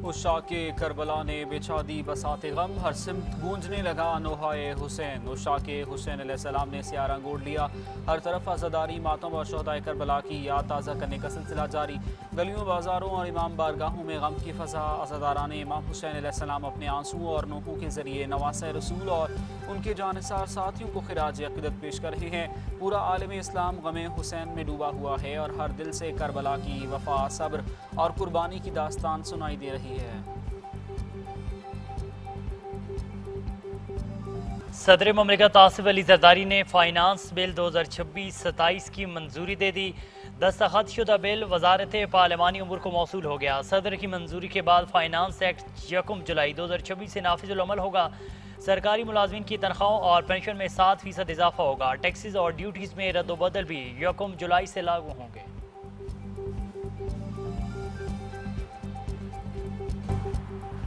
उशा के करबला ने बिछा दी बसाते गम, हर सिमत गूंजने लगा नोहाए हुसैन। उशा के हुसैन अलैहिस्सलाम ने सियारा गोड़ लिया, हर तरफ अज़ादारी मातम और शोहदाए करबला की याद ताज़ा करने का सिलसिला जारी। गलियों बाजारों और इमाम बारगाहों में गम की फ़ज़ा। अज़ादारान इमाम हुसैन अलैहिस्सलाम अपने आंसू और नोहों के ज़रिए नवासे रसूल और उनके जानिसार साथियों को खिराज अक़ीदत पेश कर रहे हैं। पूरा आलम इस्लाम गमे हुसैन में डूबा हुआ है और हर दिल से करबला की वफा, सब्र और कुर्बानी की दास्तान सुनाई दे रही है। सदर ममलिकत आसिफ अली जरदारी ने फाइनांस बिल 2026-27 की मंजूरी दे दी। दस्तखत शुदा बिल वजारत पार्लिमानी उमूर को मौसूल हो गया। सदर की मंजूरी के बाद फाइनांस एक्ट 1 जुलाई 2026 से नाफिजुल अमल होगा। सरकारी मुलाजमीन की तनख्वाहों और पेंशन में 7% इजाफा होगा। टैक्सेस और ड्यूटीज़ में रद्दोबदल भी 1 जुलाई से लागू होंगे।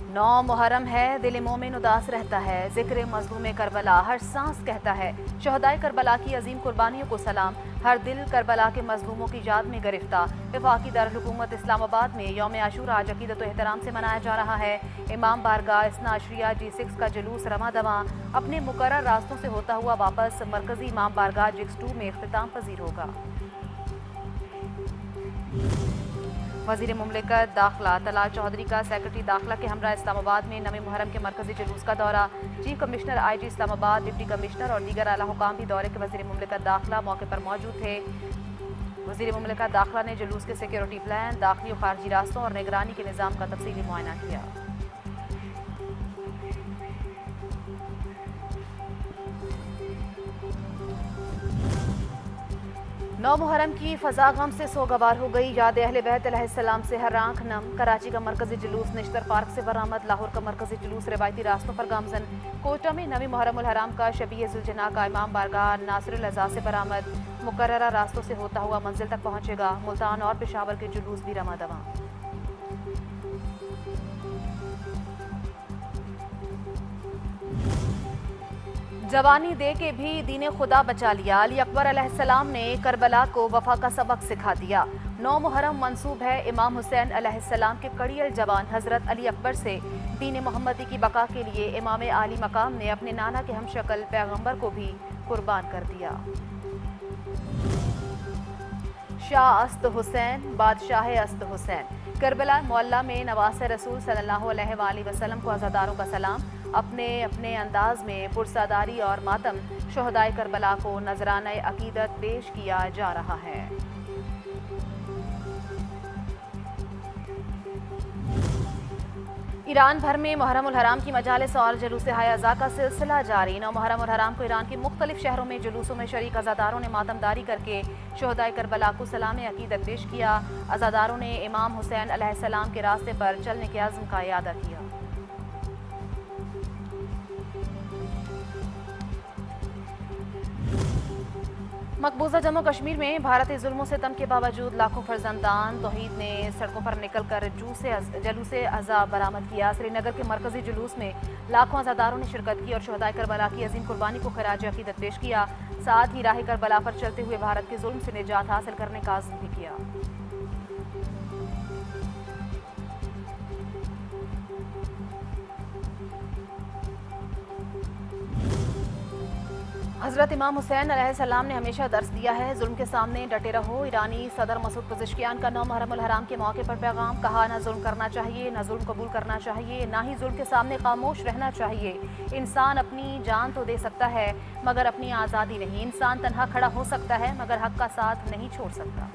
9 मुहर्रम है, दिल मोमिन उदास रहता है। जिक्र मज़लूम करबला हर सांस कहता है। शहदाए करबला की अजीम कुर्बानियों को सलाम। हर दिल करबला के मजलूमों की याद में गिरफ्तार। वफाकी दारुल-हुकूमत इस्लामाबाद में यौम आशूरा आज अकीदत व एहतराम से मनाया जा रहा है। इमाम बारगाह इस्ना अशरिया G6 का जुलूस रमा दवा अपने मुकर्रर रास्तों से होता हुआ वापस मरकजी इमाम बारगाह G2 में इख्तिताम पजीर होगा। वज़ीर मुमलिकत दाखिला तलाल चौधरी का सेक्रेटरी दाखिला के हमरा इस्लामाबाद में 9 मुहर्रम के मरकजी जुलूस का दौरा। Chief commissioner IG Islamabad, deputy commissioner और दीगर आला हुकाम भी दौरे के वज़ीर मुमलिकत दाखिला मौके पर मौजूद थे। वज़ीर मुमलिकत दाखिला ने जुलूस के सिक्योरिटी प्लान, दाखिली और खारजी रास्तों और निगरानी के निज़ाम का तफसीली मुआयना किया। 9 मुहर्रम की फ़ज़ा गम से सोगवार हो गई। याद अहले बैत अलैहिस्सलाम से हर आँख नम। कराची का मरकजी जुलूस निश्तर पार्क से बरामद। लाहौर का मरकजी जुलूस रवायती रास्तों पर गामजन। कोटा में 9 मुहर्रम उल हराम का शबीह जुलजना का इमाम बारगाह नासिरुल अज़ा से बरामद। मुकर्ररा रास्तों से होता हुआ मंजिल तक पहुँचेगा। मुल्तान और पेशावर के जुलूस भी रमा दवा। जवानी दे के भी दीन खुदा बचा लिया। अली अकबर अलैहिस्सलाम ने करबला को वफा का सबक सिखा दिया। 9 मुहर्रम मंसूब है इमाम हुसैन अलैहिस्सलाम के कड़ियल जवान हज़रत अली अकबर से। दीन मोहम्मदी की बका के लिए इमाम आली मकाम ने अपने नाना के हमशक्ल पैगंबर को भी कुर्बान कर दिया। शाह अस्त हुसैन बादशाह अस्त हुसैन। करबला मोहल्ला में नवासे रसूल सल्लल्लाहु अलैहि वसल्लम को अज़ादारों का सलाम। अपने अपने अंदाज में पुरसादारी और मातम शोहदाए करबला को नजराना अकीदत पेश किया जा रहा है। ईरान भर में मुहर्रम उल हराम की मजालिस और जुलूस हाय अज़ा का सिलसिला जारी। 9 मुहर्रम उल हराम को ईरान के मुख्तलिफ शहरों में जुलूसों में शरीक अज़ादारों ने मातमदारी करके शोहदाए करबला को सलाम अकीदत पेश किया। अज़ादारों ने इमाम हुसैन अलैहिस्सलाम के रास्ते पर चलने के अज़्म का इयादा किया। मकबूजा जम्मू कश्मीर में भारतीय जुल्मों से तम के बावजूद लाखों फर्जंदान तौहीद ने सड़कों पर निकल कर जुलूस अज़ा बरामद किया। श्रीनगर के मरकजी जुलूस में लाखों अज़ादारों ने शिरकत की और शोहदाए करबला की अजीम कुर्बानी को खिराज अकीदत पेश किया। साथ ही राह करबला पर चलते हुए भारत के जुल्म से निजात हासिल करने का अज़्म भी किया। हज़रत इमाम हुसैन अलैहिस्सलाम ने हमेशा दर्स दिया है, जुल्म के सामने डटे रहो। ईरानी सदर मसूद पज़ेश्कियान का 9 मुहर्रम उल हराम के मौके पर पैगाम। कहा, ना जुल्म करना चाहिए, ना जुल्म कबूल करना चाहिए, ना ही जुल्म के सामने खामोश रहना चाहिए। इंसान अपनी जान तो दे सकता है मगर अपनी आज़ादी नहीं। इंसान तन्हा खड़ा हो सकता है मगर हक का साथ नहीं छोड़ सकता।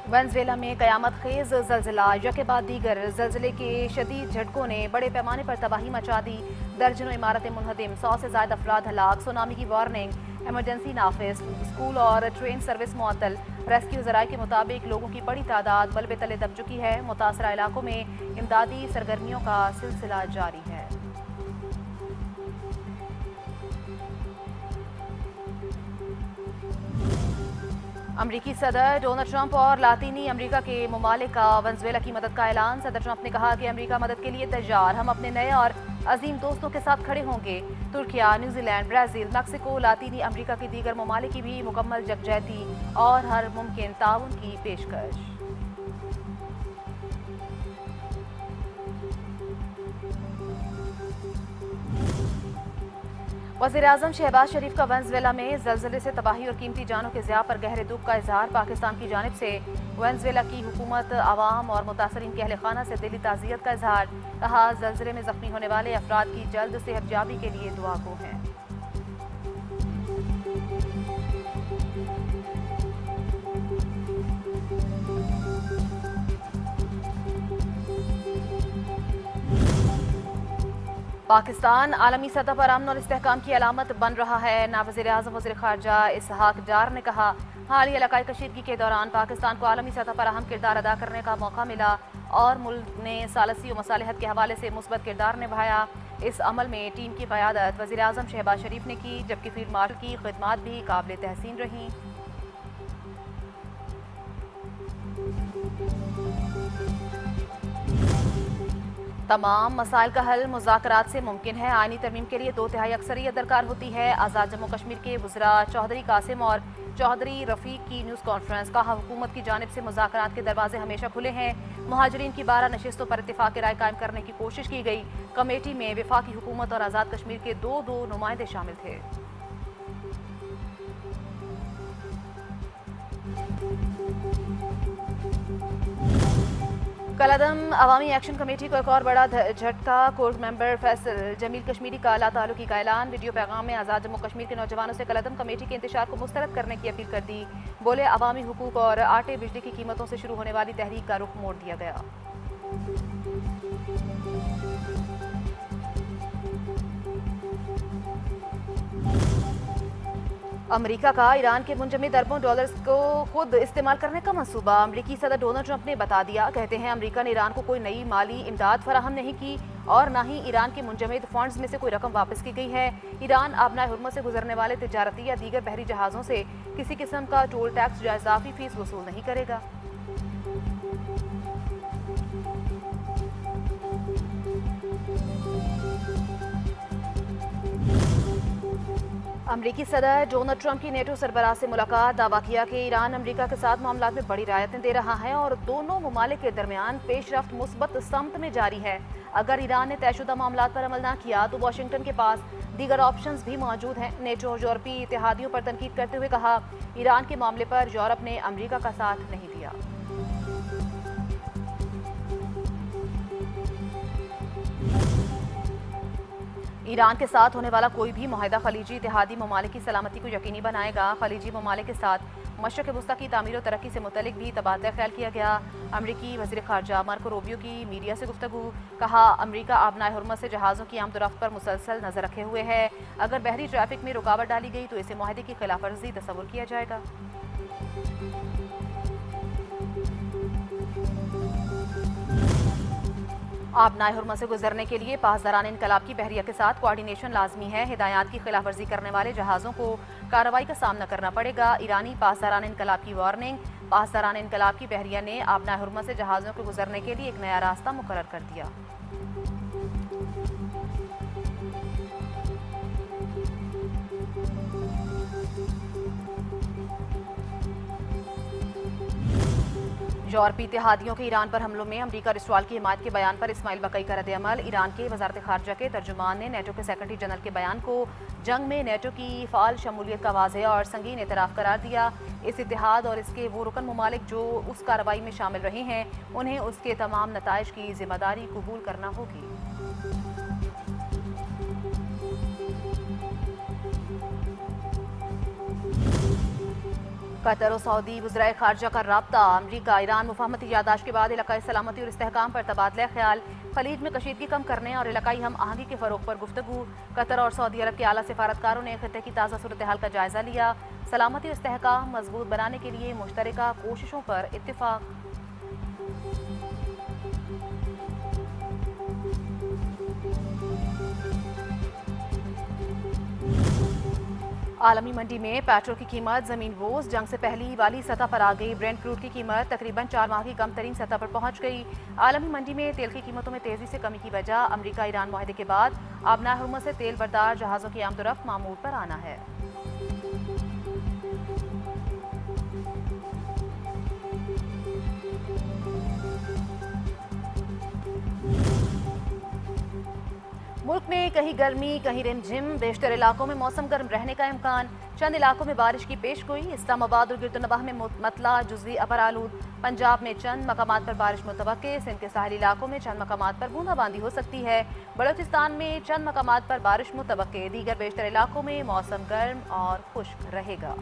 वेनेज़ुएला में क़यामत खेज़ ज़लज़ला। यके बाद दीगर ज़लज़ले के शदीद झटकों ने बड़े पैमाने पर तबाही मचा दी। दर्जनों इमारतें मुनहदिम, 100 से ज़ायद अफराद हलाक। सुनामी की वार्निंग, एमरजेंसी नाफिज, स्कूल और ट्रेन सर्विस मुअत्तल। रेस्क्यू ज़राए के मुताबिक लोगों की बड़ी तादाद मलबे तले दब चुकी है। मुतासरा इलाकों में इमदादी सरगर्मियों का सिलसिला जारी है। अमरीकी सदर डोनाल्ड ट्रंप और लातीनी अमरीका के ममालिक का वेनेजुएला की मदद का ऐलान। सदर ट्रंप ने कहा कि अमरीका मदद के लिए तैयार, हम अपने नए और अजीम दोस्तों के साथ खड़े होंगे। तुर्किया, न्यूजीलैंड, ब्राज़ील, मैक्सिको, लातीनी अमरीका के दीगर ममालिक की भी मुकम्मल यकजहती और हर मुमकिन ताउन की पेशकश। वज़ीर-ए-आज़म शहबाज शरीफ का वेनेजुएला में ज़लज़ले से तबाही और कीमती जानों के ज़िया पर गहरे दुख का इजहार। पाकिस्तान की जानिब से वेनेजुएला की हुकूमत, आवाम और मुतासरीन के अहल खाना से दिली ताज़ियत का इजहार। कहा, ज़लज़ले में ज़ख्मी होने वाले अफराद की जल्द सेहतयाबी के लिए दुआ गो हैं। पाकिस्तान आलमी सतह पर अमन और इस्तेहकाम की अलामत बन रहा है। नायब वज़ीर-ए-आज़म वज़ीर ख़ारजा इसहाक डार ने कहा, हालिया इलाकाई कशीदगी के दौरान पाकिस्तान को आलमी सतह पर अहम किरदार अदा करने का मौका मिला और मुल्क ने सालसी और मसालिहत के हवाले से मुस्बत किरदार निभाया। इस अमल में टीम की क़यादत वज़ीर-ए-आज़म शहबाज शरीफ ने की, जबकि फील्ड मार्शल की खिदमात भी काबिल तहसीन रहीं। तमाम मसाइल का हल मुज़ाकरात से मुमकिन है। आईनी तरमीम के लिए 2/3 अक्सरियत दरकार होती है। आज़ाद जम्मू कश्मीर के वज़रा चौधरी कासिम और चौधरी रफ़ीक की न्यूज़ कॉन्फ्रेंस। कहा, हुकूमत की जानिब से मुज़ाकरात के दरवाजे हमेशा खुले हैं। मुहाजिरीन की 12 नशिस्तों पर इत्तेफाक राय कायम करने की कोशिश की गई। कमेटी में वफाकी हुकूमत और आज़ाद कश्मीर के दो नुमाइंदे शामिल थे। कलअदम अवामी एक्शन कमेटी को एक और बड़ा झटका। कोर्ट मेंबर फैसल जमील कश्मीरी का लाताल्लुकी का ऐलान। वीडियो पैगाम में आज़ाद जम्मू कश्मीर के नौजवानों से कलअदम कमेटी के इंतशार को मुस्तरद करने की अपील कर दी। बोले, अवामी हुकूक और आटे बिजली की कीमतों से शुरू होने वाली तहरीक का रुख मोड़ दिया गया। अमेरिका का ईरान के मुंजमद अरबों डॉलर्स को खुद इस्तेमाल करने का मंसूबा। अमेरिकी सदर डोनाल्ड ट्रंप ने बता दिया। कहते हैं, अमेरिका ने ईरान को कोई नई माली इमदाद फराहम नहीं की और ना ही ईरान के मुंजमद फंड्स में से कोई रकम वापस की गई है। ईरान आबनाए हुर्मुज़ से गुजरने वाले तिजारती या दीगर बहरी जहाज़ों से किसी किस्म का टोल टैक्स या इजाफी फीस वसूल नहीं करेगा। अमरीकी सदर डोनाल्ड ट्रंप की नेटो सरबराह से मुलाकात। दावा किया कि ईरान अमरीका के साथ मामलात में बड़ी रियायतें दे रहा है और दोनों ममालिक के दरमियान पेशरफ्त मुस्बत समत में जारी है। अगर ईरान ने तयशुदा मामलात पर अमल न किया तो वाशिंगटन के पास दीगर ऑप्शंस भी मौजूद हैं। नेटो और यूरोपीय इत्तेहादियों पर तनकीद करते हुए कहा, ईरान के मामले पर यूरोप ने अमरीका का साथ नहीं दिया। ईरान के साथ होने वाला कोई भी मुआहदा खलीजी इत्तेहादी ममालिक की सलामती को यकीनी बनाएगा। खलीजी ममालिक के साथ मशरक़ वस्ता की तामीर और तरक्की से मुतल्लिक भी तबादला ख्याल किया गया। अमरीकी वज़ीर ख़ारजा मार्को रूबियो की मीडिया से गुफ्तगू। कहा, अमरीका आबनाए हुर्मुज़ से जहाज़ों की आमदोरफ्त पर मुसलसल नज़र रखे हुए है। अगर बहरी ट्रैफिक में रुकावट डाली गई तो इसे मुआहदे की खिलाफ वर्जी तस्वुर किया जाएगा। आबनाए हुर्मुज़ से गुजरने के लिए पासदारान इनकलाब की बहरिया के साथ कोऑर्डिनेशन लाजमी है। हिदायत की खिलाफ वर्जी करने वाले जहाज़ों को कार्रवाई का सामना करना पड़ेगा। ईरानी पासदारान इनकलाब की वार्निंग। पासदारान इनकलाब की बहरिया ने आबनाए हुर्मुज़ से जहाज़ों को गुजरने के लिए एक नया रास्ता मुकर्रर कर दिया। यूरोपीय इत्तेहादियों के ईरान पर हमलों में अमरीका और इसराइल की हिमायत के बयान पर इस्माइल बकई का रद्द-ए-अमल। ईरान के वज़ारत ख़ारजा के तर्जुमान ने नेटो के सेक्रेटरी जनरल के बयान को जंग में नेटो की फ़ाल शमूलियत का वाज़ेह और संगीन एतराफ़ करार दिया। इस इत्तेहाद और इसके वो रुकन ममालिक जो उस कार्रवाई में शामिल रहे हैं, उन्हें उसके तमाम नताइज की जिम्मेदारी कबूल करना होगी। कतर और सऊदी वज़राए ख़ारजा का राब्ता। अमरीका ईरान मुफाहमती यादाश्त के बाद इलाकाई सलामती और इस्तेहकाम पर तबादला ख्याल। खलीज में कशीदगी कम करने और इलाकाई हम आहंगी के फ़रोग़ पर गुफ्तगू। कतर और सऊदी अरब के आला सिफारतकारों ने ख़ित्ते की ताज़ा सूरत हाल का जायज़ा लिया। सलामती और इस्तेहकाम मजबूत बनाने के लिए मुश्तरका कोशिशों पर इत्तिफ़ाक़। आलमी मंडी में पेट्रोल की कीमत जमीन रोज जंग से पहली वाली सतह पर आ गई। ब्रेंट क्रूड की कीमत तकरीबन 4 माह की कम तरीन सतह पर पहुंच गई। आलमी मंडी में तेल की कीमतों में तेजी से कमी की वजह अमेरिका ईरान मुआहदे के बाद अब नाहुर्मुज़ से तेल बरदार जहाज़ों की आमदोरफ्त मामूल पर आना है। मुल्क में कहीं गर्मी कहीं रिमझिम, बेशतर इलाकों में मौसम गर्म रहने का इम्कान। चंद इलाकों में बारिश की पेशगोई। इस्लामाबाद और गिरदनवाह में मतला जुज़वी अपर आलूद। पंजाब में चंद मकामात पर बारिश मुतवक्के। सिंध के साहली इलाकों में चंद मकामात पर बूंदाबांदी हो सकती है। बलोचिस्तान में चंद मकामात पर बारिश मुतवक्के। दीगर बेशतर इलाकों में मौसम गर्म और खुश्क रहेगा।